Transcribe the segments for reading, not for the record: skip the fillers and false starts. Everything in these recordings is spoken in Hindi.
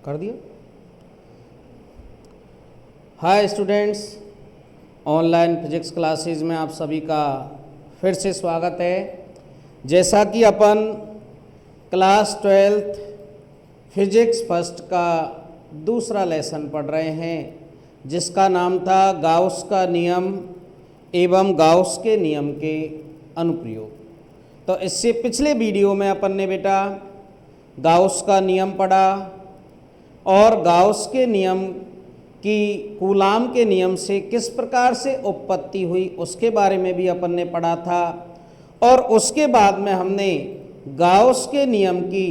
कर दिया। Hi students, online physics classes में आप सभी का फिर से स्वागत है। जैसा कि अपन क्लास 12th फिजिक्स फर्स्ट का दूसरा लेसन पढ़ रहे हैं, जिसका नाम था गाउस का नियम एवं गाउस के नियम के अनुप्रयोग। तो इससे पिछले वीडियो में अपन ने बेटा गाउस का नियम पढ़ा और गाउस के नियम की कूलाम के नियम से किस प्रकार से उत्पत्ति हुई उसके बारे में भी अपन ने पढ़ा था। और उसके बाद में हमने गाउस के नियम की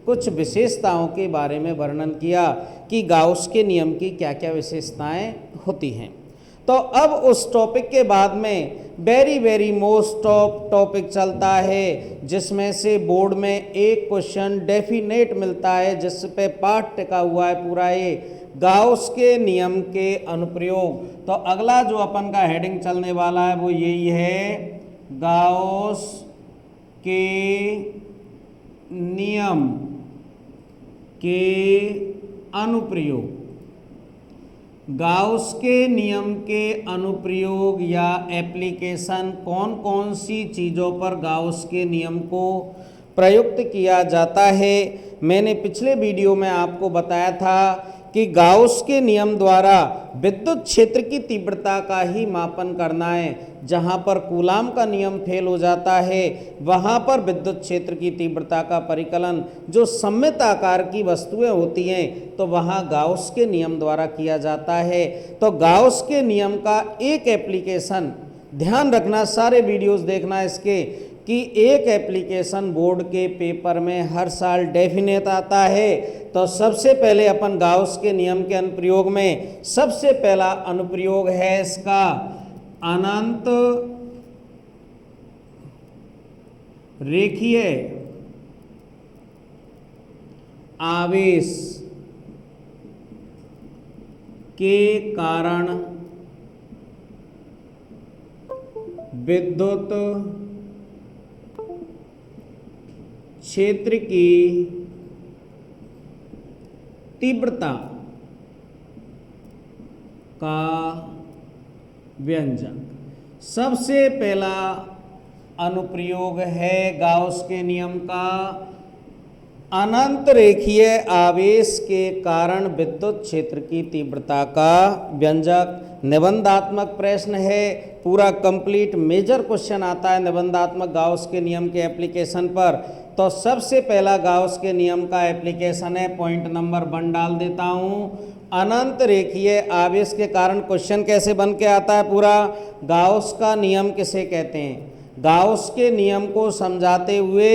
कुछ विशेषताओं के बारे में वर्णन किया कि गाउस के नियम की क्या क्या विशेषताएं होती हैं। तो अब उस टॉपिक के बाद में वेरी मोस्ट टॉपिक चलता है, जिसमें से बोर्ड में एक क्वेश्चन डेफिनेट मिलता है, जिस पे पाठ टिका हुआ है पूरा ये गाउस के नियम के अनुप्रयोग। तो अगला जो अपन का हेडिंग चलने वाला है वो यही है, गाउस के नियम के अनुप्रयोग। गाउस के नियम के अनुप्रयोग या एप्लीकेशन, कौन कौन सी चीज़ों पर गाउस के नियम को प्रयुक्त किया जाता है। मैंने पिछले वीडियो में आपको बताया था कि गाउस के नियम द्वारा विद्युत क्षेत्र की तीव्रता का ही मापन करना है। जहाँ पर कूलाम का नियम फेल हो जाता है वहाँ पर विद्युत क्षेत्र की तीव्रता का परिकलन जो सममित आकार की वस्तुएं होती हैं तो वहाँ गाउस के नियम द्वारा किया जाता है। तो गाउस के नियम का एक एप्लीकेशन, ध्यान रखना, सारे वीडियोस देखना इसके, कि एक एप्लीकेशन बोर्ड के पेपर में हर साल डेफिनेट आता है। तो सबसे पहले अपन गाउस के नियम के अनुप्रयोग में सबसे पहला अनुप्रयोग है इसका अनंत रेखीय आवेश के कारण विद्युत क्षेत्र की तीव्रता का व्यंजक। सबसे पहला अनुप्रयोग है गाउस के नियम का अनंत रेखीय आवेश के कारण विद्युत क्षेत्र की तीव्रता का व्यंजक। निबंधात्मक प्रश्न है, पूरा कंप्लीट मेजर क्वेश्चन आता है निबंधात्मक गाउस के नियम के एप्लीकेशन पर। तो सबसे पहला गाउस के नियम का एप्लीकेशन है, पॉइंट नंबर 1 डाल देता हूँ। अनंत रेखीय आवेश के कारण क्वेश्चन कैसे बन के आता है पूरा, गाउस का नियम किसे कहते हैं। गाउस के नियम को समझाते हुए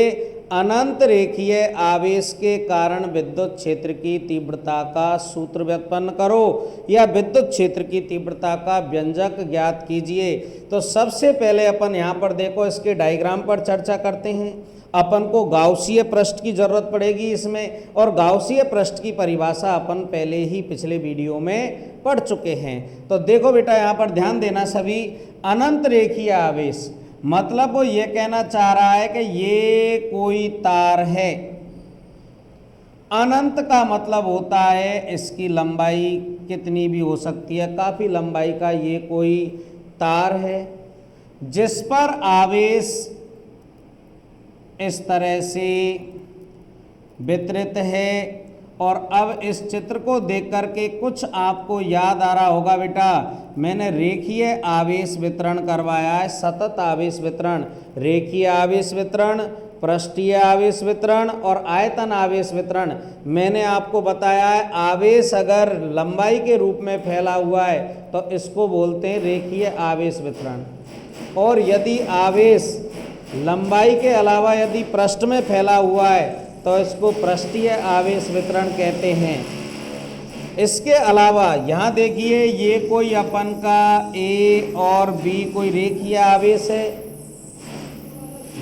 अनंत रेखीय आवेश के कारण विद्युत क्षेत्र की तीव्रता का सूत्र व्युत्पन्न करो या विद्युत क्षेत्र की तीव्रता का व्यंजक ज्ञात कीजिए। तो सबसे पहले अपन यहाँ पर देखो इसके डायग्राम पर चर्चा करते हैं। अपन को गाउसीय पृष्ठ की जरूरत पड़ेगी इसमें, और गाउसीय पृष्ठ की परिभाषा अपन पहले ही पिछले वीडियो में पढ़ चुके हैं। तो देखो बेटा, यहाँ पर ध्यान देना सभी। अनंत रेखीय आवेश मतलब वो ये कहना चाह रहा है कि ये कोई तार है। अनंत का मतलब होता है इसकी लंबाई कितनी भी हो सकती है, काफ़ी लंबाई का ये कोई तार है जिस पर आवेश इस तरह से वितरित है। और अब इस चित्र को देख करके कुछ आपको याद आ रहा होगा बेटा, मैंने रेखीय आवेश वितरण करवाया है, सतत आवेश वितरण, रेखीय आवेश वितरण, पृष्ठीय आवेश वितरण और आयतन आवेश वितरण। मैंने आपको बताया है आवेश अगर लंबाई के रूप में फैला हुआ है तो इसको बोलते हैं रेखीय आवेश वितरण, और यदि आवेश लंबाई के अलावा यदि पृष्ठ में फैला हुआ है तो इसको पृष्ठीय आवेश वितरण कहते हैं। इसके अलावा यहाँ देखिए, ये कोई अपन का ए और बी कोई रेखीय आवेश है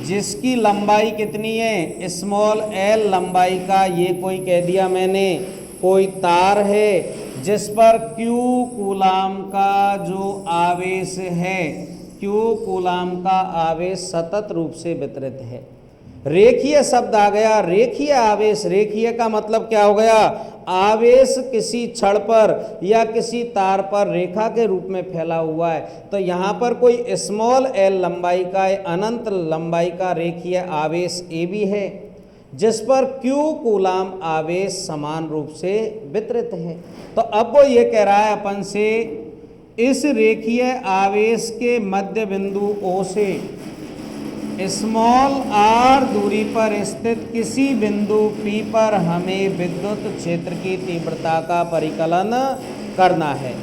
जिसकी लंबाई कितनी है, स्मॉल एल लंबाई का ये कोई कह दिया मैंने कोई तार है जिस पर क्यू कूलाम का जो आवेश है, क्यू कूलाम का आवेश सतत रूप से वितरित है। रेखीय शब्द आ गया, रेखीय आवेश, रेखीय का मतलब क्या हो गया, आवेश किसी छड़ पर या किसी तार पर रेखा के रूप में फैला हुआ है, तो यहाँ पर कोई स्मॉल एल लंबाई का अनंत लंबाई का रेखीय आवेश ए बी है, जिस पर क्यू कूलाम आवेश समान रूप से वितरित है। तो अब वो ये कह रहा है अपन से, इस रेखीय आवेश के मध्य बिंदु O से स्मॉल r दूरी पर स्थित किसी बिंदु P पर हमें विद्युत क्षेत्र की तीव्रता का परिकलन करना है।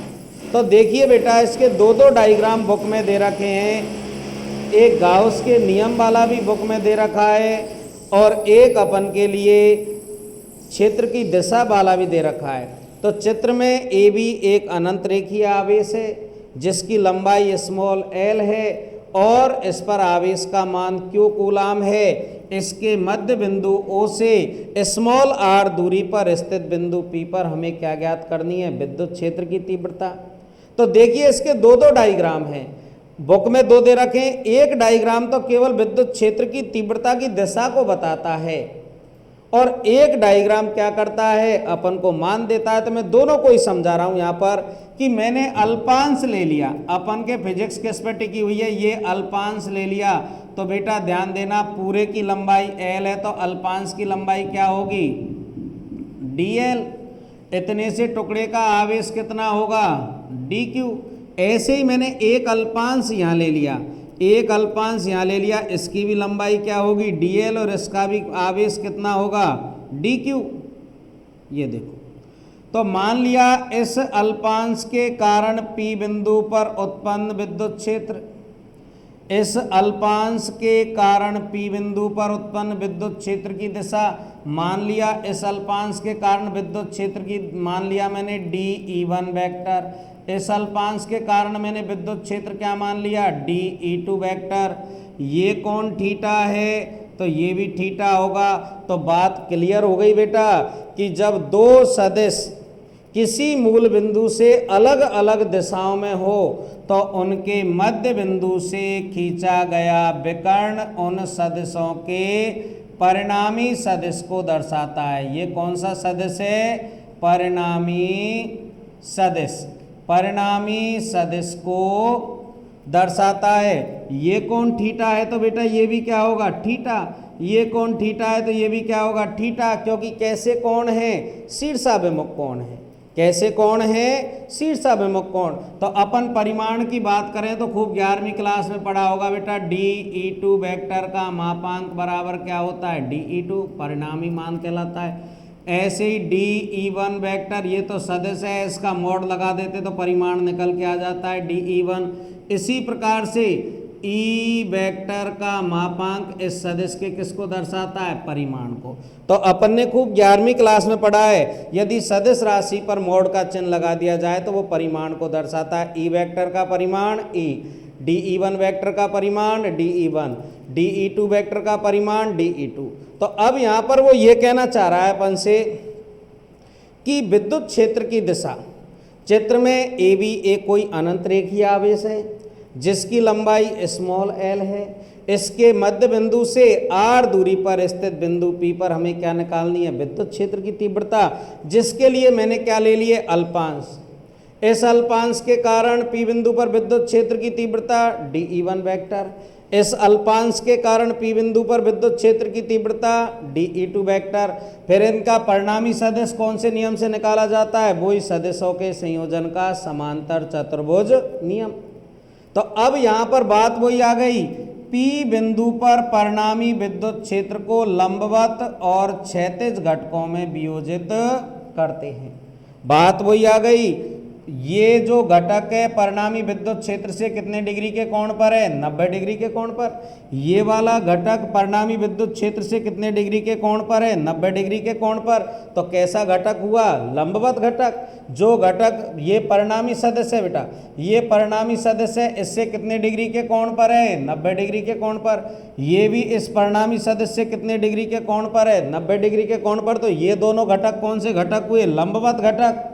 तो देखिए बेटा, इसके दो डायग्राम बुक में दे रखे हैं, एक गाउस के नियम वाला भी बुक में दे रखा है और एक अपन के लिए क्षेत्र की दिशा वाला भी दे रखा है। तो चित्र में ए बी एक अनंत रेखीय आवेश है जिसकी लंबाई स्मॉल एल है और इस पर आवेश का मान क्यू कूलाम है। इसके मध्य बिंदु O से स्मॉल r दूरी पर स्थित बिंदु P पर हमें क्या ज्ञात करनी है, विद्युत क्षेत्र की तीव्रता। तो देखिए इसके दो डायग्राम हैं, बुक में दो दे रखे हैं। एक डायग्राम तो केवल विद्युत क्षेत्र की तीव्रता की दिशा को बताता है और एक डायग्राम क्या करता है, अपन को मान देता है। तो मैं दोनों को ही समझा रहा हूं यहाँ पर कि मैंने अल्पांश ले लिया, अपन के फिजिक्स किस पे टिकी हुई है, ये अल्पांश ले लिया। तो बेटा ध्यान देना, पूरे की लंबाई एल है तो अल्पांश की लंबाई क्या होगी, dl। इतने से टुकड़े का आवेश कितना होगा, dq। ऐसे ही मैंने एक अल्पांश यहाँ ले लिया, एक अल्पांश यहाँ ले लिया, इसकी भी लंबाई क्या होगी, dl, और इसका भी आवेश कितना होगा, dq। ये देखो, तो मान लिया इस अल्पांश के कारण P बिंदु पर उत्पन्न विद्युत क्षेत्र, इस अल्पांश के कारण P बिंदु पर उत्पन्न विद्युत क्षेत्र की दिशा, मान लिया इस अल्पांश के कारण विद्युत क्षेत्र की, मान लिया मैंने dE1 वेक्टर, इस अल्पांश के कारण मैंने विद्युत क्षेत्र क्या मान लिया, dE2 वेक्टर। ये कौन थीटा है, तो ये भी थीटा होगा। तो बात क्लियर हो गई बेटा कि जब दो सदिश किसी मूल बिंदु से अलग अलग दिशाओं में हो तो उनके मध्य बिंदु से खींचा गया विकर्ण उन सदिशों के परिणामी सदिश को दर्शाता है। ये कौन सा सदिश है, परिणामी सदिश, परिणामी सदिश को दर्शाता है। ये कौन थीटा है, तो बेटा ये भी क्या होगा, थीटा। ये कौन थीटा है, तो ये भी क्या होगा, थीटा, क्योंकि कैसे कौन है, शीर्षाभिमुख कोण है। कैसे कौन है, शीर्षाभिमुख कोण। तो अपन परिमाण की बात करें तो खूब 11वीं क्लास में पढ़ा होगा बेटा, dE2 वेक्टर का मापांक बराबर क्या होता है, dE2, परिणामी मान कहलाता है। ऐसे ही dE1 वेक्टर, ये तो सदिश है, इसका मोड लगा देते तो परिमाण निकल के आ जाता है dE1। इसी प्रकार से E वेक्टर का मापांक इस सदिश के किसको दर्शाता है, परिमाण को। तो अपन ने खूब 11वीं क्लास में पढ़ा है, यदि सदिश राशि पर मोड का चिन्ह लगा दिया जाए तो वो परिमाण को दर्शाता है। E वेक्टर का परिमाण E, dE1 वेक्टर का परिमाण dE1, dE2 वेक्टर का परिमाण dE2। तो अब यहाँ पर वो ये कहना चाह रहा है अपन से कि विद्युत क्षेत्र की दिशा, चित्र में ए बी एक कोई अनंत रेखीय आवेश है जिसकी लंबाई स्मॉल एल है। इसके मध्य बिंदु से r दूरी पर स्थित बिंदु P पर हमें क्या निकालनी है, विद्युत क्षेत्र की तीव्रता, जिसके लिए मैंने क्या ले लिए, अल्पांश। इस अल्पांश के कारण P बिंदु पर विद्युत क्षेत्र की तीव्रता dE1 वेक्टर, इस अल्पांश के कारण P बिंदु पर विद्युत क्षेत्र की तीव्रता dE2 वेक्टर। फिर इनका परिणामी सदिश कौन से नियम से निकाला जाता है, वही सदिशों के संयोजन का समांतर चतुर्भुज नियम। तो अब यहाँ पर बात वही आ गई, P बिंदु पर परिणामी विद्युत क्षेत्र को लंबवत और क्षैतिज घटकों में वियोजित करते हैं। बात वही आ गई, ये जो घटक है परिणामी विद्युत क्षेत्र से कितने डिग्री के कोण पर है, 90 डिग्री के कोण पर। ये वाला घटक परिणामी विद्युत क्षेत्र से कितने डिग्री के कोण पर है, 90 डिग्री के कोण पर। तो कैसा घटक हुआ, लंबवत घटक। जो घटक ये परिणामी सदिश है बेटा, ये परिणामी सदिश है, इससे कितने डिग्री के कोण पर है, 90 डिग्री के कोण पर। ये भी इस परिणामी सदिश से कितने डिग्री के कोण पर है, 90 डिग्री के कोण पर। तो ये दोनों घटक कौन से घटक हुए, लंबवत घटक।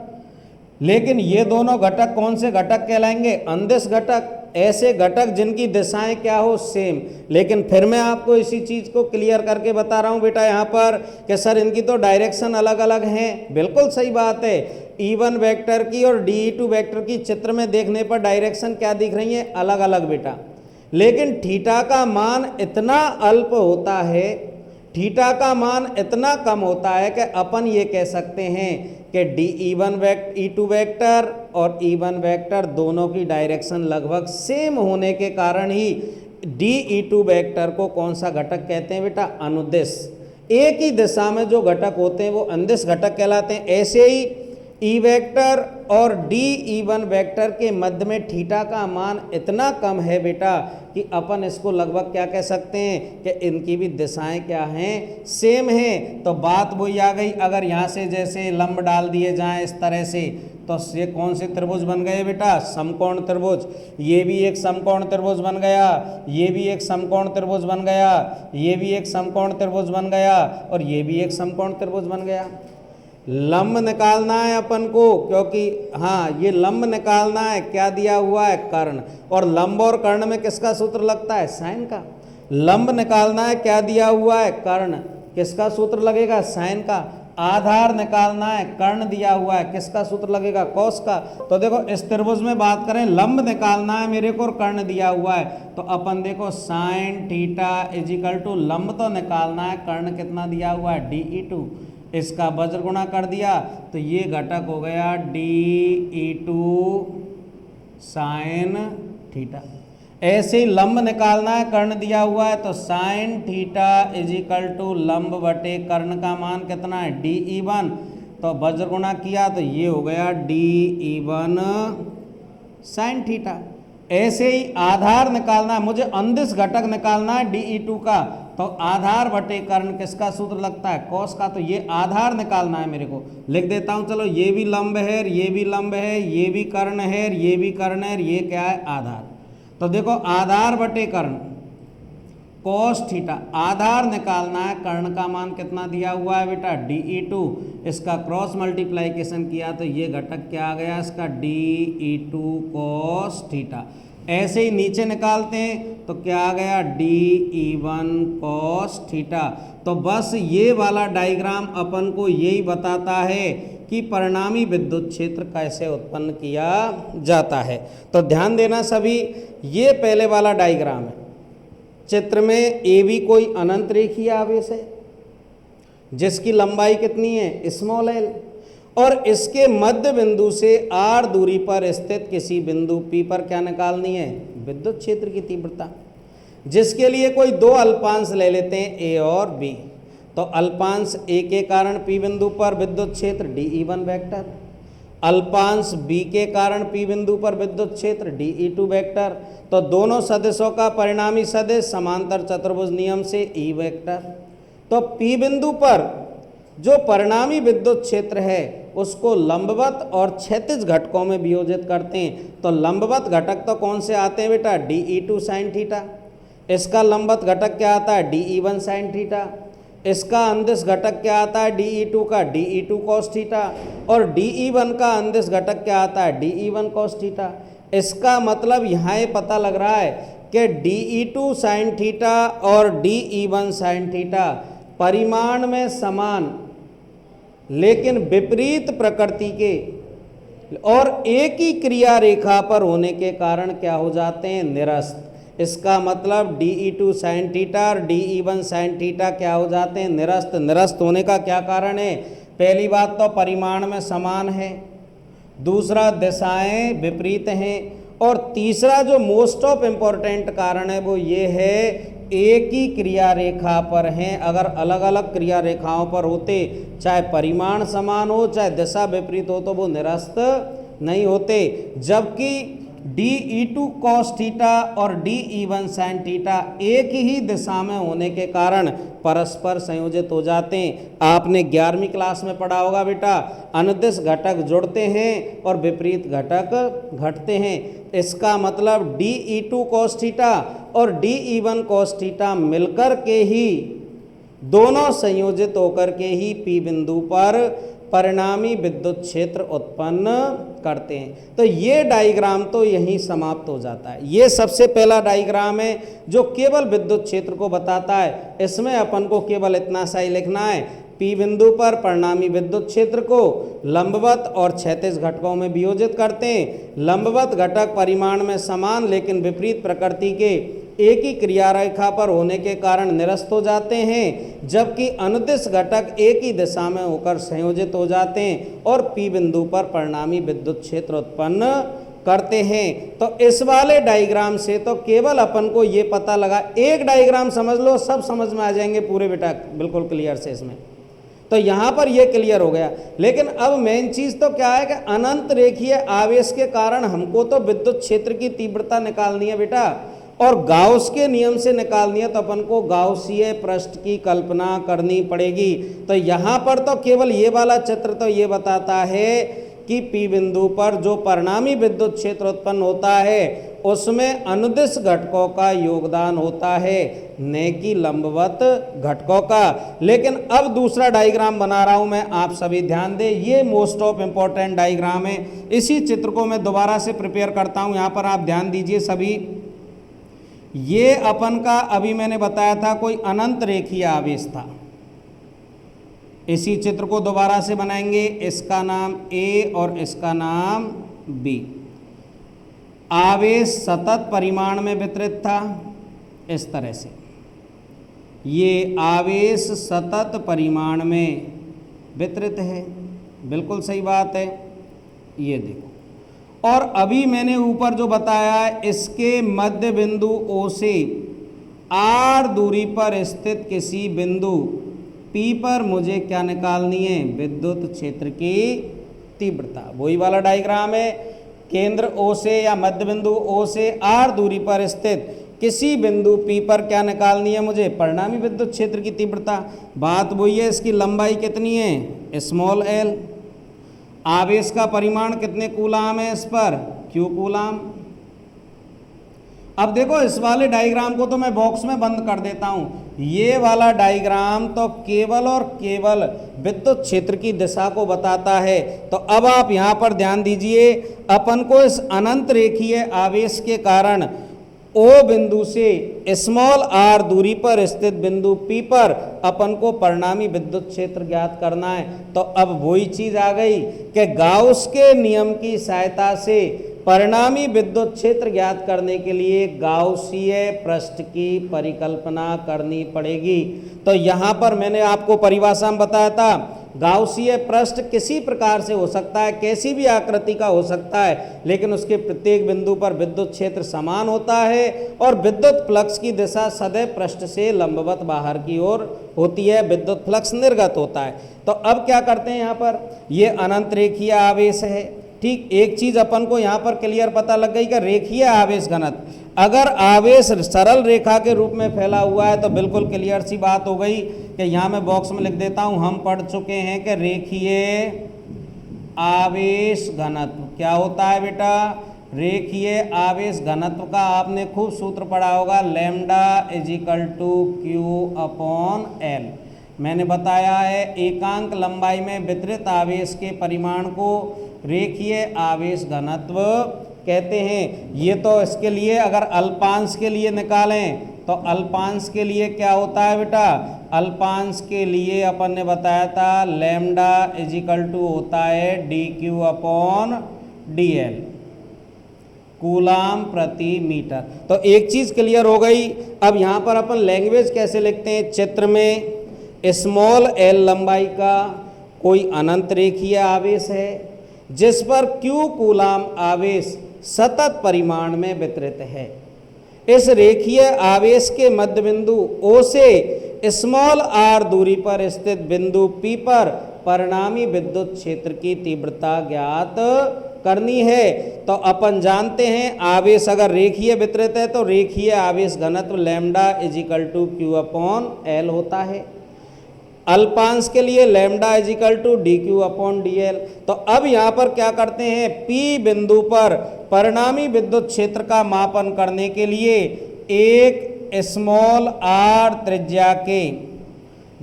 लेकिन ये दोनों घटक कौन से घटक कहलाएंगे? अंदिश घटक। ऐसे घटक जिनकी दिशाएं क्या हो? सेम। लेकिन फिर मैं आपको इसी चीज को क्लियर करके बता रहा हूं बेटा यहाँ पर कि सर इनकी तो डायरेक्शन अलग अलग हैं। बिल्कुल सही बात है। E1 वेक्टर की और DE2 वेक्टर की चित्र में देखने पर डायरेक्शन क्या दिख रही है? अलग अलग बेटा। लेकिन थीटा का मान इतना अल्प होता है, थीटा का मान इतना कम होता है कि अपन ये कह सकते हैं कि E2 वेक्टर और E1 वेक्टर दोनों की डायरेक्शन लगभग सेम होने के कारण ही DE2 वेक्टर को कौन सा घटक कहते हैं बेटा? अनुदिश। एक ही दिशा में जो घटक होते हैं वो अनुदिश घटक कहलाते हैं। ऐसे ही E वेक्टर और DE1 वेक्टर के मध्य में थीटा का मान इतना कम है बेटा कि अपन इसको लगभग क्या कह सकते हैं कि इनकी भी दिशाएं क्या हैं? सेम हैं। तो बात वही आ गई, अगर यहाँ से जैसे लंब डाल दिए जाएं इस तरह से, तो ये कौन से त्रिभुज बन गए बेटा? समकोण त्रिभुज। ये भी एक समकोण त्रिभुज बन गया, ये भी एक समकोण त्रिभुज बन गया, ये भी एक समकोण त्रिभुज बन गया और ये भी एक समकोण त्रिभुज बन गया। लंब निकालना है अपन को, क्योंकि हाँ ये लंब निकालना है। क्या दिया हुआ है? कर्ण। और लंब और कर्ण में किसका सूत्र लगता है? साइन का। लंब निकालना है, क्या दिया हुआ है? कर्ण। किसका सूत्र लगेगा? साइन का। आधार निकालना है, कर्ण दिया हुआ है, किसका सूत्र लगेगा? कॉस का। तो देखो इस त्रिभुज में बात करें, लंब निकालना है मेरे को और कर्ण दिया हुआ है, तो अपन देखो साइन थीटा इजिकल टू लंब तो निकालना है, कर्ण कितना दिया हुआ है? DE2। इसका वज्र गुणा कर दिया तो ये घटक हो गया DE2 साइन थीटा। ऐसे ही लंब निकालना है, कर्ण दिया हुआ है, तो साइन थीटा इजिकल टू लंब बटे कर्ण का मान कितना है? DE1। तो वज्र गुणा किया तो ये हो गया DE1 साइन थीटा। ऐसे ही आधार निकालना है, मुझे अंदिश घटक निकालना है DE2 का, तो आधार बटे कर्ण किसका सूत्र लगता है? कॉस का। तो ये आधार निकालना है मेरे को, लिख देता हूं चलो। ये भी लंब है, ये भी लंब है, ये भी कर्ण है, ये भी कर्ण है, ये क्या है? आधार। तो देखो आधार बटे कर्ण कॉस थीटा, आधार निकालना है, कर्ण का मान कितना दिया हुआ है बेटा? DE2। इसका क्रॉस मल्टीप्लाइकेशन किया तो ये घटक क्या आ गया इसका? DE2 cos theta. ऐसे ही नीचे निकालते हैं तो क्या आ गया? DE1 cos theta. तो बस ये वाला डायग्राम अपन को यही बताता है कि परिणामी विद्युत क्षेत्र कैसे उत्पन्न किया जाता है। तो ध्यान देना सभी, ये पहले वाला डायग्राम है। चित्र में AB कोई अनंत रेखीय आवेश है जिसकी लंबाई कितनी है? स्मॉल l, और इसके मध्य बिंदु से r दूरी पर स्थित किसी बिंदु P पर क्या निकालनी है? विद्युत क्षेत्र की तीव्रता, जिसके लिए कोई दो अल्पांश ले लेते हैं A और B। तो अल्पांश A के कारण P बिंदु पर विद्युत क्षेत्र DE1 वेक्टर, अल्पांश B के कारण P बिंदु पर विद्युत क्षेत्र DE2 वेक्टर। तो दोनों सदिशों का परिणामी सदिश समांतर चतुर्भुज नियम से E वेक्टर। तो P बिंदु पर जो परिणामी विद्युत क्षेत्र है उसको लंबवत और क्षैतिज घटकों में वियोजित करते हैं। तो लंबवत घटक तो कौन से आते हैं बेटा? DE2 sine theta. इसका लंबवत घटक क्या आता है? DE1 sine theta. इसका अंदिश घटक क्या आता है? DE2 का DE2 कॉस थीटा। और DE1 का अंदिश घटक क्या आता है? DE1 cos theta. इसका मतलब यहाँ ये पता लग रहा है कि DE2 साइन थीटा और DE1 साइन थीटा परिमाण में समान लेकिन विपरीत प्रकृति के और एक ही क्रिया रेखा पर होने के कारण क्या हो जाते हैं? निरस्त। इसका मतलब DE2 साइन थीटा और DE1 साइन थीटा क्या हो जाते हैं? निरस्त। निरस्त होने का क्या कारण है? पहली बात तो परिमाण में समान है, दूसरा दिशाएं विपरीत हैं, और तीसरा जो मोस्ट ऑफ इम्पोर्टेंट कारण है वो ये है एक ही क्रिया रेखा पर हैं। अगर अलग अलग क्रिया रेखाओं पर होते, चाहे परिमाण समान हो चाहे दिशा विपरीत हो, तो वो निरस्त नहीं होते। जबकि DE2 cos थीटा और DE1 sin थीटा एक ही दिशा में होने के कारण परस्पर संयोजित हो जाते हैं। आपने 11वीं क्लास में पढ़ा होगा बेटा, अनुदिश घटक जुड़ते हैं और विपरीत घटक घटते हैं। इसका मतलब DE2 cos थीटा और DE1 cos थीटा मिलकर के ही, दोनों संयोजित होकर के ही P बिंदु पर परिणामी विद्युत क्षेत्र उत्पन्न करते हैं। तो ये डायग्राम तो यहीं समाप्त हो जाता है। ये सबसे पहला डायग्राम है जो केवल विद्युत क्षेत्र को बताता है। इसमें अपन को केवल इतना सा ही लिखना है, P बिंदु पर परिणामी विद्युत क्षेत्र को लंबवत और क्षैतिज घटकों में वियोजित करते हैं। लंबवत घटक परिमाण में समान लेकिन विपरीत प्रकृति के एक ही क्रिया रेखा पर होने के कारण निरस्त हो जाते हैं, जबकि अनुदिश घटक एक ही दिशा में होकर संयोजित हो जाते हैं और P बिंदु पर परिणामी विद्युत क्षेत्र उत्पन्न करते हैं। तो इस वाले डायग्राम से तो केवल अपन को ये पता लगा, एक डायग्राम समझ लो, सब समझ में आ जाएंगे पूरे बेटा, बिल्कुल क्लियर से इसमें। तो यहाँ पर ये क्लियर हो गया। लेकिन अब मेन चीज़ तो क्या है कि अनंत रेखीय आवेश के कारण हमको तो विद्युत क्षेत्र की तीव्रता निकालनी है बेटा, और गाउस के नियम से निकालनी है, तो अपन को गाउसीय पृष्ठ की कल्पना करनी पड़ेगी। तो यहाँ पर तो केवल ये वाला चित्र तो ये बताता है कि P बिंदु पर जो परिणामी विद्युत क्षेत्र उत्पन्न होता है उसमें अनुदिश घटकों का योगदान होता है, न कि लंबवत घटकों का। लेकिन अब दूसरा डायग्राम बना रहा हूं मैं, आप सभी ध्यान दें, ये मोस्ट ऑफ इम्पोर्टेंट डायग्राम है। इसी चित्र को मैं दोबारा से प्रिपेयर करता हूं, यहाँ पर आप ध्यान दीजिए सभी। ये अपन का अभी मैंने बताया था कोई अनंत रेखीय आवेश था। इसी चित्र को दोबारा से बनाएंगे, इसका नाम A और इसका नाम B। आवेश सतत परिमाण में वितरित था इस तरह से, ये आवेश सतत परिमाण में वितरित है, बिल्कुल सही बात है। ये देखो, और अभी मैंने ऊपर जो बताया इसके मध्य बिंदु O से R दूरी पर स्थित किसी बिंदु P पर मुझे क्या निकालनी है, विद्युत क्षेत्र की तीव्रता। वही वाला डायग्राम है, केंद्र O से या मध्य बिंदु O से R दूरी पर स्थित किसी बिंदु P पर क्या निकालनी है मुझे, परिणामी विद्युत क्षेत्र की तीव्रता। बात वही है, इसकी लंबाई कितनी है, स्मॉल l। आवेश का परिमाण कितने कूलाम है इस पर, Q कूलाम। अब देखो इस वाले डायग्राम को तो मैं बॉक्स में बंद कर देता हूं। ये वाला डायग्राम तो केवल और केवल विद्युत क्षेत्र की दिशा को बताता है। तो अब आप यहां पर ध्यान दीजिए, अपन को इस अनंत रेखीय आवेश के कारण O बिंदु से स्मॉल r दूरी पर स्थित बिंदु P पर अपन को परिणामी विद्युत क्षेत्र ज्ञात करना है। तो अब वही चीज आ गई कि गाउस के नियम की सहायता से परिणामी विद्युत क्षेत्र ज्ञात करने के लिए गाउसीय पृष्ठ की परिकल्पना करनी पड़ेगी। तो यहाँ पर मैंने आपको परिभाषा में बताया था, गाउसीय पृष्ठ किसी प्रकार से हो सकता है, कैसी भी आकृति का हो सकता है, लेकिन उसके प्रत्येक बिंदु पर विद्युत क्षेत्र समान होता है और विद्युत फ्लक्स की दिशा सदैव पृष्ठ से लंबवत बाहर की ओर होती है, विद्युत फ्लक्स निर्गत होता है। तो अब क्या करते हैं, यहाँ पर ये अनंत रेखीय आवेश है। ठीक, एक चीज अपन को यहाँ पर क्लियर पता लग गई कि रेखीय आवेश घनत्व, अगर आवेश सरल रेखा के रूप में फैला हुआ है तो बिल्कुल क्लियर सी बात हो गई कि यहाँ मैं बॉक्स में लिख देता हूँ, हम पढ़ चुके हैं कि रेखीय आवेश घनत्व क्या होता है बेटा। रेखीय आवेश घनत्व का आपने खूब सूत्र पढ़ा होगा, लैम्डा इजिकल टू Q/L। मैंने बताया है एकांक लंबाई में वितरित आवेश के परिमाण को रेखीय आवेश घनत्व कहते हैं। ये तो इसके लिए अगर अल्पांश के लिए निकालें तो अल्पांश के लिए क्या होता है बेटा, अल्पांश के लिए अपन ने बताया था लैम्डा इजिकल टू होता है dQ/dL, कूलाम प्रति मीटर। तो एक चीज क्लियर हो गई। अब यहाँ पर अपन लैंग्वेज कैसे लिखते हैं, चित्र में स्मॉल l लंबाई का कोई अनंत रेखीय आवेश है जिस पर Q कूलाम आवेश सतत परिमाण में वितरित है। इस रेखीय आवेश के मध्य बिंदु O से स्मॉल r दूरी पर स्थित बिंदु P पर परिणामी विद्युत क्षेत्र की तीव्रता ज्ञात करनी है। तो अपन जानते हैं आवेश अगर रेखीय वितरित है तो रेखीय आवेश घनत्व लैम्डा इजिकल टू Q/L होता है। अल्पांश के लिए लैम्डा इजिकल टू dQ/dL। तो अब यहाँ पर क्या करते हैं, P बिंदु पर परिणामी विद्युत क्षेत्र का मापन करने के लिए एक स्मॉल r त्रिज्या के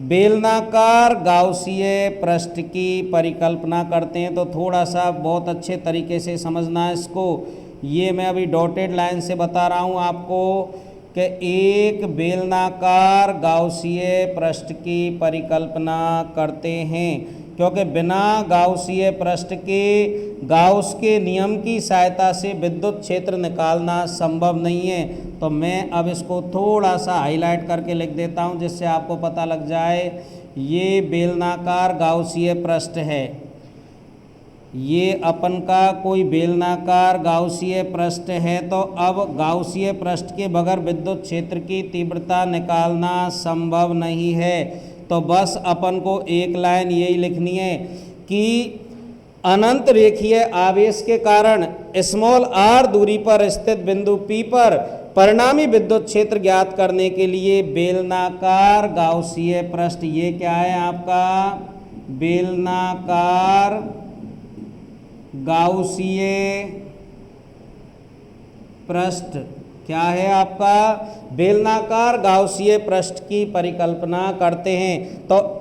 बेलनाकार गाउसीय पृष्ठ की परिकल्पना करते हैं। तो थोड़ा सा बहुत अच्छे तरीके से समझना है इसको। ये मैं अभी डॉटेड लाइन से बता रहा हूँ आपको कि एक बेलनाकार गाउसीय पृष्ठ की परिकल्पना करते हैं, क्योंकि बिना गाउसीय पृष्ठ के गाउस के नियम की सहायता से विद्युत क्षेत्र निकालना संभव नहीं है। तो मैं अब इसको थोड़ा सा हाईलाइट करके लिख देता हूँ जिससे आपको पता लग जाए। ये बेलनाकार गाउसीय पृष्ठ है, ये अपन का कोई बेलनाकार गाउसीय पृष्ठ है। तो अब गाउसीय पृष्ठ के बगैर विद्युत क्षेत्र की तीव्रता निकालना संभव नहीं है। तो बस अपन को एक लाइन यही लिखनी है कि अनंत रेखीय आवेश के कारण स्मॉल r दूरी पर स्थित बिंदु P पर परिणामी विद्युत क्षेत्र ज्ञात करने के लिए बेलनाकार गाउसीय पृष्ठ, ये क्या है आपका बेलनाकार गाउसीय पृष्ठ, क्या है आपका बेलनाकार गाउसीय पृष्ठ की परिकल्पना करते हैं। तो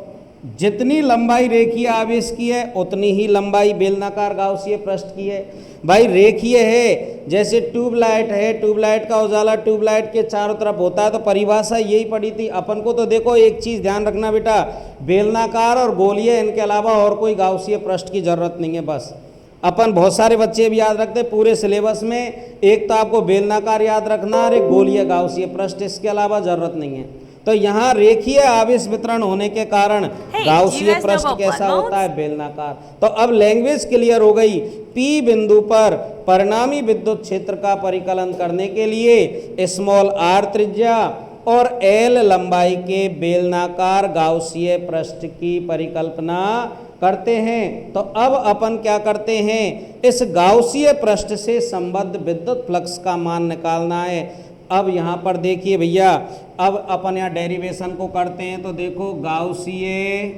जितनी लंबाई रेखीय आवेश की है उतनी ही लंबाई बेलनाकार गाउसीय पृष्ठ की है। भाई रेखीय है, जैसे ट्यूबलाइट है, ट्यूबलाइट का उजाला ट्यूबलाइट के चारों तरफ होता है, तो परिभाषा यही पड़ी थी अपन को। तो देखो एक चीज़ ध्यान रखना बेटा, बेलनाकार और गोलीय इनके अलावा और कोई गाउसीय पृष्ठ की जरूरत नहीं है। बस अपन बहुत सारे बच्चे भी याद रखते पूरे सिलेबस में, एक तो आपको बेलनाकार याद रखना और एक गोलीय गाउसीय पृष्ठ, इसके अलावा जरूरत नहीं है। तो यहाँ रेखीय आवेश वितरण होने के कारण गाउसीय पृष्ठ कैसा होता है बेलनाकार। तो अब लैंग्वेज क्लियर हो गई। P बिंदु पर परिणामी विद्युत क्षेत्र का परिकलन करने के लिए स्मॉल r त्रिज्या और L लंबाई के बेलनाकार गाउसीय पृष्ठ की परिकल्पना करते हैं। तो अब अपन क्या करते हैं, इस गाउसीय पृष्ठ से संबद्ध विद्युत फ्लक्स का मान निकालना है। अब यहाँ पर देखिए भैया, अब अपन यहाँ डेरिवेशन को करते हैं। तो देखो गाउसीय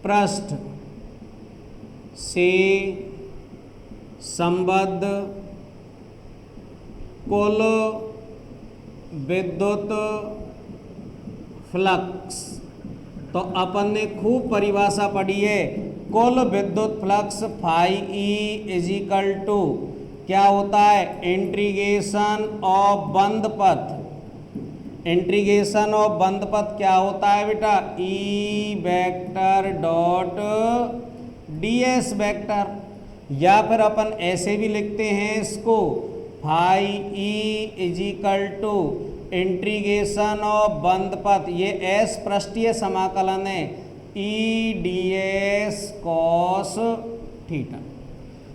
पृष्ठ से संबद्ध कुल विद्युत फ्लक्स, तो अपन ने खूब परिभाषा पढ़ी है। कुल विद्युत flux phi E is equal to क्या होता है, इंटीग्रेशन ऑफ बंद पथ। इंटीग्रेशन ऑफ बंद पथ क्या होता है बेटा, E vector dot ds vector, या फिर अपन ऐसे भी लिखते हैं इसको, phi E is equal to integration of बंद पथ, ये s पृष्ठीय समाकलन है, ई ds कॉस थीटा।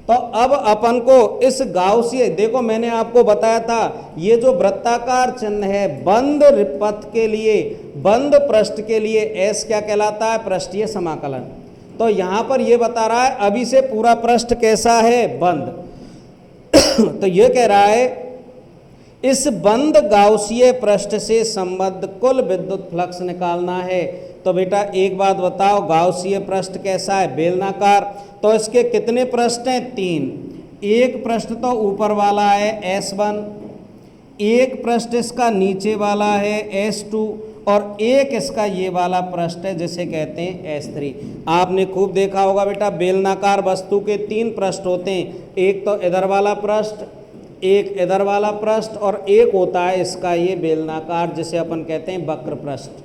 तो अब अपन को इस गाउसीय, देखो मैंने आपको बताया था ये जो वृत्ताकार चिन्ह है बंद पथ के लिए, बंद पृष्ठ के लिए s क्या कहलाता है, पृष्ठीय समाकलन। तो यहां पर ये बता रहा है अभी से पूरा पृष्ठ कैसा है, बंद। तो ये कह रहा है इस बंद गाउसीय पृष्ठ से संबद्ध कुल विद्युत फ्लक्स निकालना है। तो बेटा एक बात बताओ, गाउसीय पृष्ठ कैसा है, बेलनाकार। तो इसके कितने पृष्ठ हैं, 3। एक पृष्ठ तो ऊपर वाला है S1, एक पृष्ठ इसका नीचे वाला है S2, और एक इसका ये वाला पृष्ठ है जिसे कहते हैं S3। आपने खूब देखा होगा बेटा, बेलनाकार वस्तु के 3 पृष्ठ होते हैं, एक तो इधर वाला पृष्ठ, एक इधर वाला पृष्ठ, और एक होता है इसका ये बेलनाकार जिसे अपन कहते हैं वक्र पृष्ठ।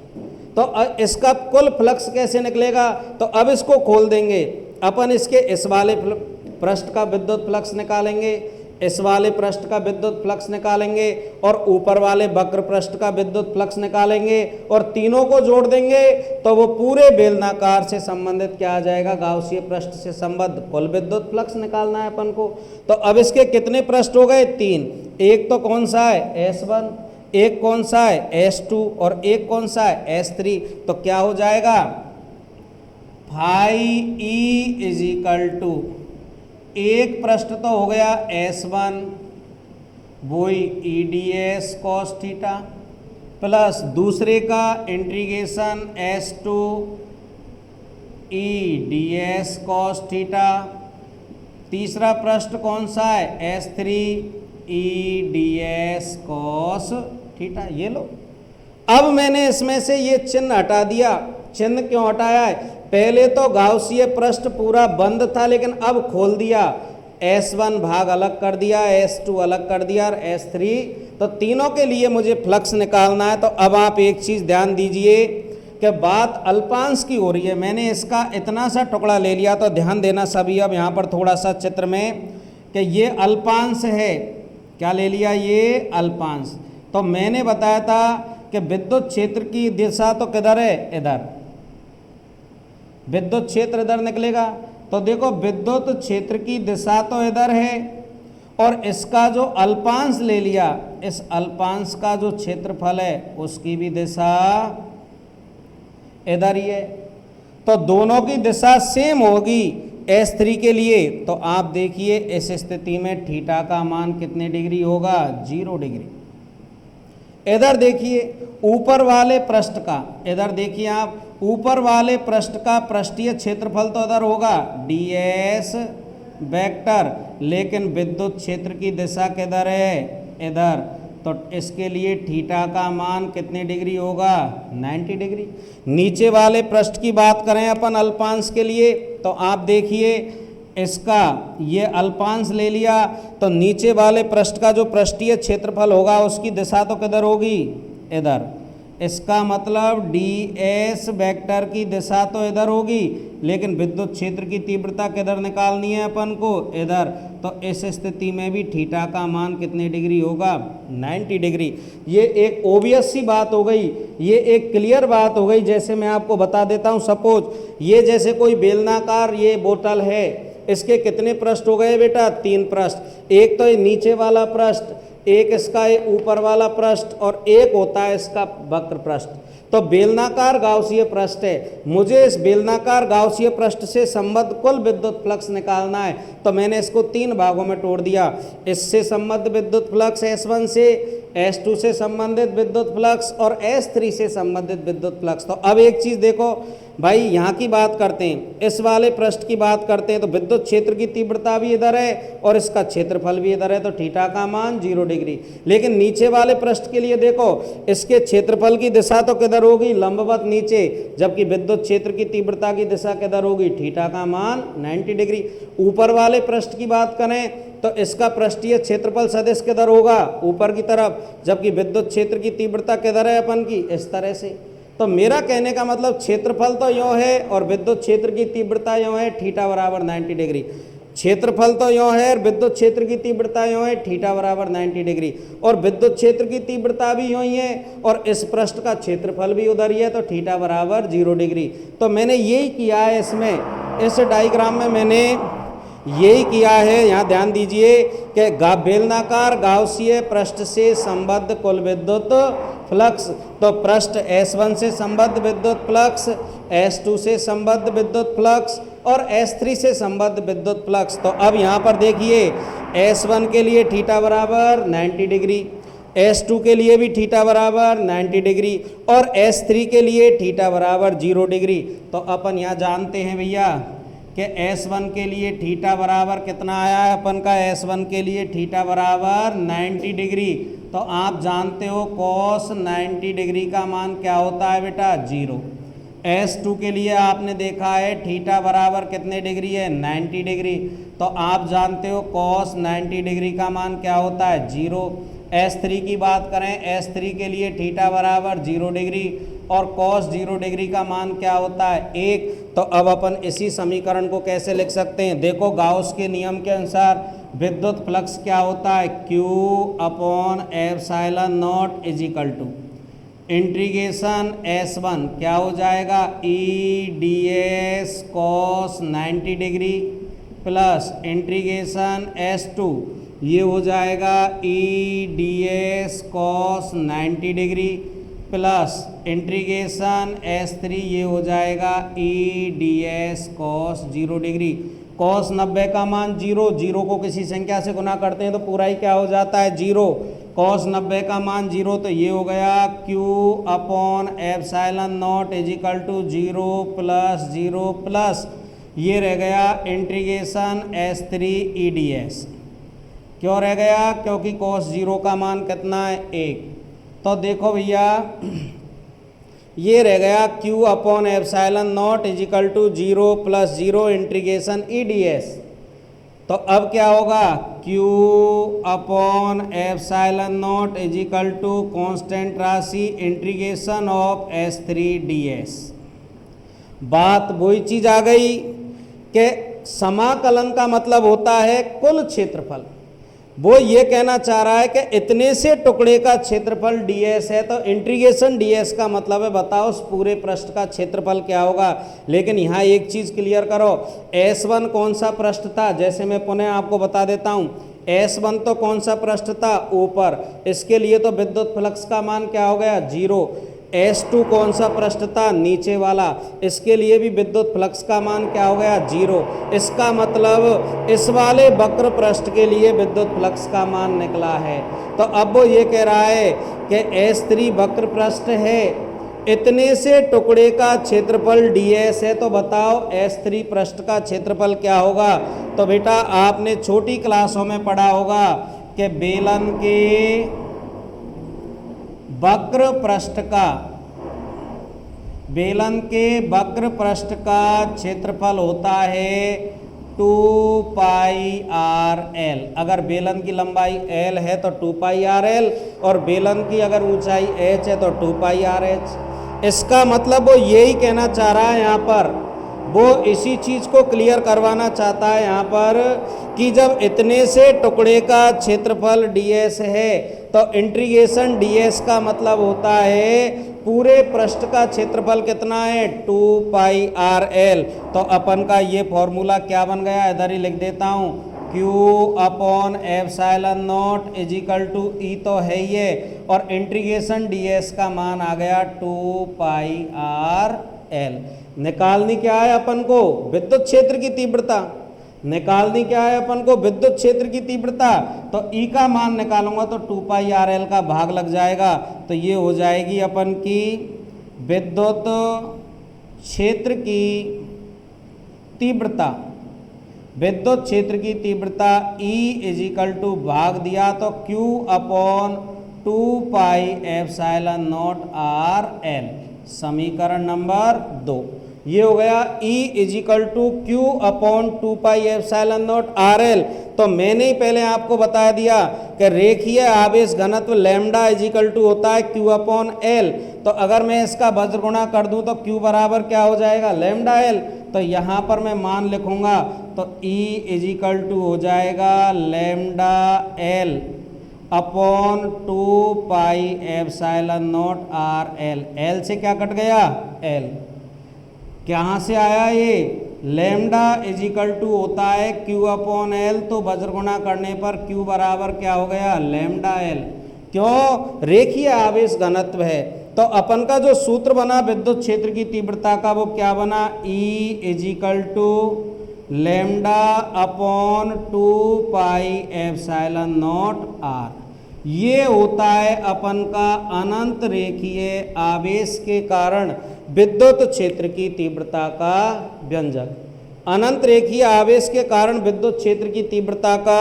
तो इसका कुल फ्लक्स कैसे निकलेगा, तो अब इसको खोल देंगे अपन, इसके इस वाले पृष्ठ का विद्युत फ्लक्स निकालेंगे, इस वाले पृष्ठ का विद्युत फ्लक्स निकालेंगे, और ऊपर वाले वक्र पृष्ठ का विद्युत फ्लक्स निकालेंगे, और तीनों को जोड़ देंगे तो वो पूरे बेलनाकार से संबंधित क्या आ जाएगा, गाउसीय पृष्ठ से संबद्ध कुल विद्युत फ्लक्स निकालना है अपन को। तो अब इसके कितने पृष्ठ हो गए, 3। एक तो कौन सा है, S1, एक कौन सा है, S2, और एक कौन सा है, S3। तो क्या हो जाएगा, phi E is equal to, एक पृष्ठ तो हो गया S1 वही E D S cos theta, plus दूसरे का integration S2 E D S cos theta, तीसरा पृष्ठ कौन सा है, S3 E D S cos theta. ये लो, अब मैंने इसमें से ये चिन्ह हटा दिया। चिन्ह क्यों हटाया है? पहले तो गाउसीय पृष्ठ पूरा बंद था, लेकिन अब खोल दिया। S1 भाग अलग कर दिया, S2 अलग कर दिया और S3, तो तीनों के लिए मुझे फ्लक्स निकालना है। तो अब आप एक चीज़ ध्यान दीजिए कि बात अल्पांश की हो रही है। मैंने इसका इतना सा टुकड़ा ले लिया, तो ध्यान देना सभी। अब यहाँ पर थोड़ा सा चित्र में कि ये अल्पांश है, क्या ले लिया? ये अल्पांश। तो मैंने बताया था कि विद्युत क्षेत्र की दिशा तो किधर है? इधर। विद्युत क्षेत्र इधर निकलेगा, तो देखो विद्युत क्षेत्र की दिशा तो इधर है और इसका जो अल्पांश ले लिया, इस अल्पांश का जो क्षेत्रफल है उसकी भी दिशा इधर ही है। तो दोनों की दिशा सेम होगी S3 के लिए। तो आप देखिए इस स्थिति में थीटा का मान कितने डिग्री होगा? 0 डिग्री। इधर देखिए ऊपर वाले पृष्ठ का, इधर देखिए आप ऊपर वाले पृष्ठ का पृष्ठीय क्षेत्रफल तो इधर होगा ds वेक्टर, लेकिन विद्युत क्षेत्र की दिशा किधर है? इधर। तो इसके लिए थीटा का मान कितने डिग्री होगा? 90 डिग्री। नीचे वाले पृष्ठ की बात करें अपन अल्पांश के लिए, तो आप देखिए इसका ये अल्पांश ले लिया, तो नीचे वाले पृष्ठ का जो पृष्ठीय क्षेत्रफल होगा उसकी दिशा तो किधर होगी? इधर। इसका मतलब ds वेक्टर की दिशा तो इधर होगी, लेकिन विद्युत क्षेत्र की तीव्रता किधर निकालनी है अपन को? इधर। तो इस स्थिति में भी थीटा का मान कितने डिग्री होगा? 90 डिग्री। ये एक ओबियस सी बात हो गई, ये एक क्लियर बात हो गई। जैसे मैं आपको बता देता हूँ, सपोज ये जैसे कोई बेलनाकार ये बोतल है, इसके कितने पृष्ठ हो गए बेटा? 3 पृष्ठ। एक तो ये नीचे वाला पृष्ठ, एक इसका ऊपर वाला पृष्ठ और एक होता है इसका वक्र पृष्ठ। तो बेलनाकार गाउसीय पृष्ठ है, मुझे इस बेलनाकार गाउसीय पृष्ठ से संबद्ध कुल विद्युत फ्लक्स निकालना है। तो मैंने इसको 3 भागों में तोड़ दिया। इससे संबद्ध विद्युत फ्लक्स S1 से, S2 से संबंधित विद्युत फ्लक्स और S3 से संबंधित विद्युत फ्लक्स। तो अब एक चीज़ देखो भाई, यहाँ की बात करते हैं, इस वाले पृष्ठ की बात करते हैं, तो विद्युत क्षेत्र की तीव्रता भी इधर है और इसका क्षेत्रफल भी इधर है, तो थीटा का मान 0 डिग्री। लेकिन नीचे वाले पृष्ठ के लिए देखो, इसके क्षेत्रफल की दिशा तो किधर होगी? लंबवत नीचे, जबकि विद्युत क्षेत्र की तीव्रता की दिशा किधर होगी? थीटा का मान 90 डिग्री। ऊपर वाले पृष्ठ की बात करें तो इसका पृष्ठीय क्षेत्रफल सदिश किधर होगा? ऊपर की तरफ, जबकि विद्युत क्षेत्र की तीव्रता किधर है अपन की? इस तरह से। तो मेरा कहने का मतलब क्षेत्रफल तो यूँ है और विद्युत क्षेत्र की तीव्रता यूँ है, थीटा बराबर 90 डिग्री। क्षेत्रफल तो यूँ है और विद्युत क्षेत्र की तीव्रता यूँ है, थीटा बराबर 90 डिग्री। और विद्युत क्षेत्र की तीव्रता भी यूँ ही है और इस पृष्ठ का क्षेत्रफल भी उधर ही है, तो थीटा बराबर 0 डिग्री। तो मैंने यही किया है इसमें, इस डायग्राम में मैंने यही किया है। यहाँ ध्यान दीजिए कि बेलनाकार गाउसीय पृष्ठ से संबद्ध कुल विद्युत फ्लक्स, तो पृष्ठ S1 से संबद्ध विद्युत फ्लक्स, S2 से संबद्ध विद्युत फ्लक्स और S3 से संबद्ध विद्युत फ्लक्स। तो अब यहाँ पर देखिए S1 के लिए थीटा बराबर 90 डिग्री, S2 के लिए भी थीटा बराबर 90 डिग्री और S3 के लिए थीटा बराबर 0 डिग्री। तो अपन यहाँ जानते हैं भैया कि S1 के लिए थीटा बराबर कितना आया है अपन का? S1 के लिए थीटा बराबर 90 डिग्री। तो आप जानते हो cos 90 डिग्री का मान क्या होता है बेटा? 0। S2 के लिए आपने देखा है थीटा बराबर कितने डिग्री है? 90 डिग्री। तो आप जानते हो cos 90 डिग्री का मान क्या होता है? 0। S3 की बात करें, S3 के लिए थीटा बराबर 0 डिग्री और cos 0 डिग्री का मान क्या होता है? 1। तो अब अपन इसी समीकरण को कैसे लिख सकते हैं? देखो गाउस के नियम के अनुसार विद्युत फ्लक्स क्या होता है? Q upon epsilon naught is equal to integration S1 क्या हो जाएगा? E ds cos 90 degree plus integration S2 ये हो जाएगा E ds cos 90 degree plus integration S3 ये हो जाएगा E ds cos 0 degree. cos 90 का मान 0, 0 को किसी संख्या से गुना करते हैं तो पूरा ही क्या हो जाता है? 0। cos 90 का मान 0, तो ये हो गया Q upon epsilon naught is equal to 0 plus 0 plus ये रह गया इंटीग्रेशन S3 E ds। क्यों रह गया? क्योंकि cos 0 का मान कितना है? 1। तो देखो भैया ये रह गया q upon epsilon naught is equal to 0 plus 0 integration E D S. तो अब क्या होगा, q upon epsilon naught is equal to constant राशि इंटीग्रेशन ऑफ s3 ds। बात वही चीज आ गई कि समाकलन का मतलब होता है कुल क्षेत्रफल। वो ये कहना चाह रहा है कि इतने से टुकड़े का क्षेत्रफल ds है, तो इंटीग्रेशन ds का मतलब है बताओ उस पूरे पृष्ठ का क्षेत्रफल क्या होगा। लेकिन यहाँ एक चीज़ क्लियर करो, S1 कौन सा पृष्ठ था, जैसे मैं पुनः आपको बता देता हूँ। S1 तो कौन सा पृष्ठ था, ऊपर, इसके लिए तो विद्युत फ्लक्स का मान क्या हो गया, 0। S2 कौन सा पृष्ठ था, नीचे वाला, इसके लिए भी विद्युत फ्लक्स का मान क्या हो गया, 0। इसका मतलब इस वाले वक्र पृष्ठ के लिए विद्युत फ्लक्स का मान निकला है। तो अब वो ये कह रहा है कि S3 वक्र पृष्ठ है, इतने से टुकड़े का क्षेत्रफल ds है, तो बताओ S3 पृष्ठ का क्षेत्रफल क्या होगा। तो बेटा आपने छोटी क्लासों में पढ़ा होगा कि बेलन के वक्र पृष्ठ का क्षेत्रफल होता है 2 पाई आर एल। अगर बेलन की लंबाई l है तो 2 पाई आर एल, और बेलन की अगर ऊंचाई h है तो 2 पाई आर एच। इसका मतलब वो यही कहना चाह रहा है यहाँ पर, वो इसी चीज़ को क्लियर करवाना चाहता है यहाँ पर कि जब इतने से टुकड़े का क्षेत्रफल ds है तो इंटीग्रेशन ds का मतलब होता है पूरे पृष्ठ का क्षेत्रफल कितना है, 2 पाई आर एल। तो अपन का ये फॉर्मूला क्या बन गया, इधर ही लिख देता हूँ, q upon epsilon naught is equal to E तो है ये, और इंटीग्रेशन ds का मान आ गया 2 पाई आर एल। निकालनी क्या है अपन को, विद्युत क्षेत्र की तीव्रता। निकालनी क्या है अपन को, विद्युत क्षेत्र की तीव्रता। तो ई का मान निकालूंगा तो 2 पाई आर एल का भाग लग जाएगा, तो ये हो जाएगी अपन की विद्युत क्षेत्र की तीव्रता। विद्युत क्षेत्र की तीव्रता E इज इक्वल टू भाग दिया तो Q upon 2 pi epsilon naught R L. समीकरण नंबर 2 ये हो गया E is equal to Q upon 2 pi epsilon naught R L. तो मैंने ही पहले आपको बता दिया कि रेखीय आवेश घनत्व लैम्डा इज इक्वल टू होता है Q अपॉन एल। तो अगर मैं इसका वज्र गुणा कर दूं तो Q बराबर क्या हो जाएगा, लैम्डा एल। तो यहाँ पर मैं मान लिखूंगा तो E इज इक्वल टू हो जाएगा lambda L upon 2 pi epsilon naught R L. L से क्या कट गया, एल। कहाँ से आया ये, लैम्डा इज इक्वल टू होता है Q अपॉन एल, तो वज्र गुणा करने पर Q बराबर क्या हो गया, लैम्डा एल। क्यों, रेखीय आवेश घनत्व है। तो अपन का जो सूत्र बना विद्युत क्षेत्र की तीव्रता का वो क्या बना, E is equal to lambda upon 2 pi epsilon naught R. ये होता है अपन का अनंत रेखीय आवेश के कारण विद्युत क्षेत्र की तीव्रता का व्यंजक। अनंत रेखीय आवेश के कारण विद्युत क्षेत्र की तीव्रता का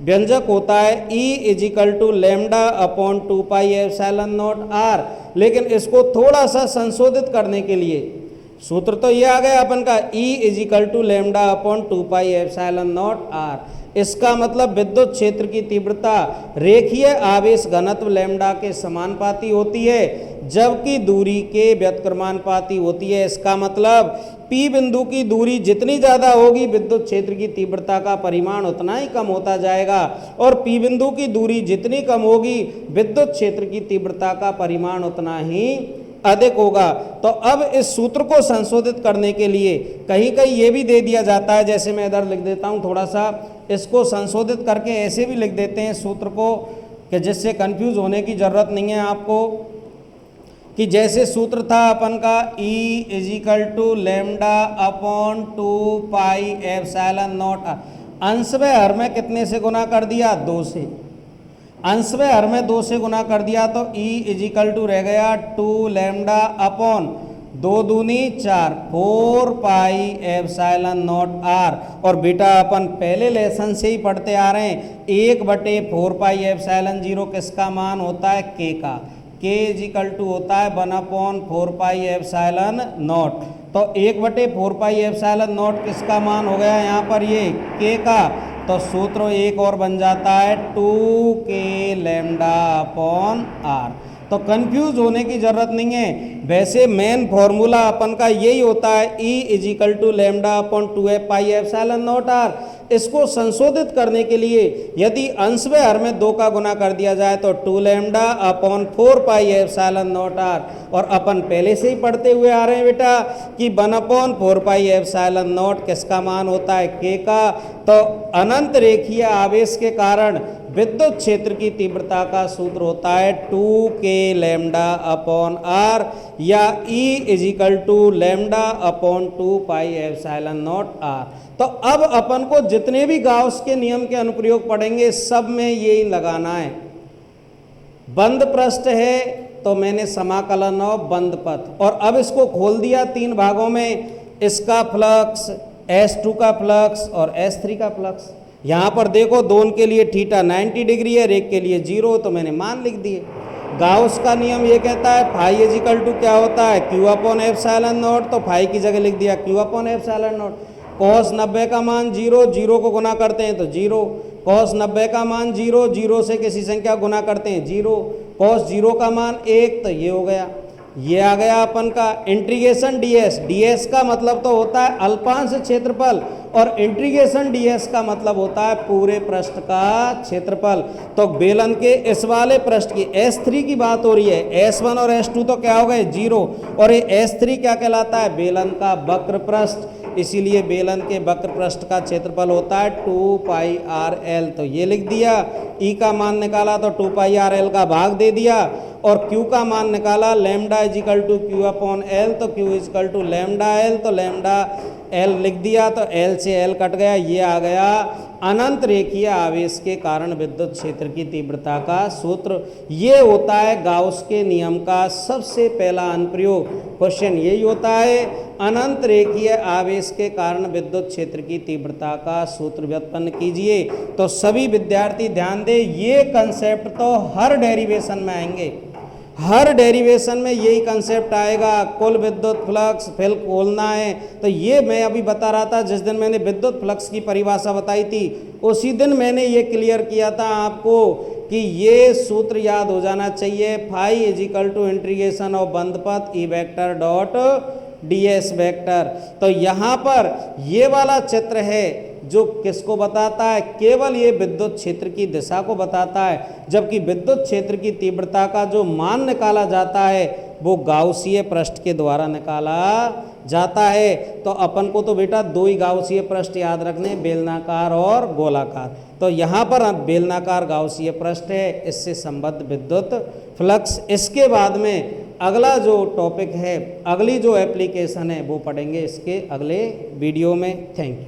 व्यंजक होता है E is equal to lambda upon 2 pi epsilon naught R. लेकिन इसको थोड़ा सा संशोधित करने के लिए सूत्र तो ये आ गया अपन का E is equal to lambda upon 2 pi epsilon naught R. इसका मतलब विद्युत क्षेत्र की तीव्रता रेखीय आवेश घनत्व लैम्डा के समानुपाती होती है, जबकि दूरी के व्युत्क्रमानुपाती होती है। इसका मतलब P बिंदु की दूरी जितनी ज़्यादा होगी विद्युत क्षेत्र की तीव्रता का परिमाण उतना ही कम होता जाएगा, और P बिंदु की दूरी जितनी कम होगी विद्युत क्षेत्र की तीव्रता का परिमाण उतना ही अधिक होगा। तो अब इस सूत्र को संशोधित करने के लिए कहीं कहीं ये भी दे दिया जाता है, जैसे मैं इधर लिख देता हूँ, थोड़ा सा इसको संशोधित करके ऐसे भी लिख देते हैं सूत्र को कि जिससे कंफ्यूज होने की ज़रूरत नहीं है आपको, कि जैसे सूत्र था अपन का E is equal to lambda upon 2 pi epsilon naught R. अंश में हर में कितने से गुना कर दिया, 2 से। अंश में हर में 2 से गुना कर दिया तो E इज इक्वल टू रह गया 2 लैम्डा अपॉन 2 दूनी 4 4 पाई एप्सिलॉन नॉट आर। और बेटा अपन पहले लेसन से ही पढ़ते आ रहे हैं 1/4 पाई एप्सिलॉन 0 किसका मान होता है, K का। K इज इक्वल टू होता है 1/4πε0। तो 1/4πε0 किसका मान हो गया यहाँ पर, ये K का। तो सूत्र एक और बन जाता है 2K λ/r। तो कंफ्यूज होने की जरूरत नहीं है, वैसे मेन फॉर्मूला अपन का यही होता है E is equal to λ/2πε0r। इसको संशोधित करने के लिए यदि अंश में हर में 2 का गुना कर दिया जाए तो 2λ/4πε0r। और अपन पहले से ही पढ़ते हुए आ रहे हैं बेटा कि 1/4πε0 किसका मान होता है, K का। तो अनंत रेखीय आवेश के कारण विद्युत क्षेत्र की तीव्रता का सूत्र होता है 2K λ/r या E is equal to λ/2πε0r। तो अब अपन को जितने भी गाउस के नियम के अनुप्रयोग पढ़ेंगे सब में यही लगाना है। बंद पृष्ठ है तो मैंने समाकलन और बंद पथ, और अब इसको खोल दिया 3 भागों में, इसका फ्लक्स, S2 का फ्लक्स और S3 का फ्लक्स। यहाँ पर देखो दोनों के लिए थीटा 90 डिग्री है, एक के लिए 0, तो मैंने मान लिख दिए। गाउस का नियम ये कहता है फाई इज इक्वल टू क्या होता है, Q/ε0। तो फाई की जगह लिख दिया Q/ε0। cos 90 का मान 0, 0 को गुना करते हैं तो 0। cos 90 का मान 0, 0 से किसी संख्या गुना करते हैं 0। cos 0 का मान 1, तो ये हो गया, ये आ गया अपन का इंटीग्रेशन ds। ds का मतलब तो होता है अल्पांश क्षेत्रफल, और इंटीग्रेशन ds का मतलब होता है पूरे पृष्ठ का क्षेत्रफल। तो बेलन के इस वाले पृष्ठ की S3 की बात हो रही है, S1 और S2 तो क्या हो गए 0, और ये S3 क्या कहलाता है, बेलन का वक्र पृष्ठ। इसीलिए बेलन के वक्र पृष्ठ का क्षेत्रफल होता है 2πrl। तो ये लिख दिया, E का मान निकाला तो 2πrl का भाग दे दिया, और Q का मान निकाला λ इज इक्वल टू Q/L। तो Q is equal to λL, तो λL लिख दिया, तो L से L कट गया, ये आ गया अनंत रेखीय आवेश के कारण विद्युत क्षेत्र की तीव्रता का सूत्र। ये होता है गाउस के नियम का सबसे पहला अनुप्रयोग। क्वेश्चन यही होता है, अनंत रेखीय आवेश के कारण विद्युत क्षेत्र की तीव्रता का सूत्र व्युत्पन्न कीजिए। तो सभी विद्यार्थी ध्यान दें, ये कंसेप्ट तो हर डेरिवेशन में आएंगे, हर डेरिवेशन में यही कंसेप्ट आएगा। कुल विद्युत फ्लक्स फिर खोलना है, तो ये मैं अभी बता रहा था, जिस दिन मैंने विद्युत फ्लक्स की परिभाषा बताई थी उसी दिन मैंने ये क्लियर किया था आपको कि ये सूत्र याद हो जाना चाहिए, phi is equal to integration of बंद पथ E vector dot ds vector. तो यहाँ पर ये वाला चित्र है जो किसको बताता है, केवल ये विद्युत क्षेत्र की दिशा को बताता है, जबकि विद्युत क्षेत्र की तीव्रता का जो मान निकाला जाता है वो गाउसीय पृष्ठ के द्वारा निकाला जाता है। तो अपन को तो बेटा 2 ही गाउसीय पृष्ठ याद रखने, बेलनाकार और गोलाकार। तो यहाँ पर बेलनाकार गाउसीय पृष्ठ है, इससे संबद्ध विद्युत फ्लक्स। इसके बाद में अगला जो टॉपिक है, अगली जो एप्लीकेशन है वो पढ़ेंगे इसके अगले वीडियो में। Thank you.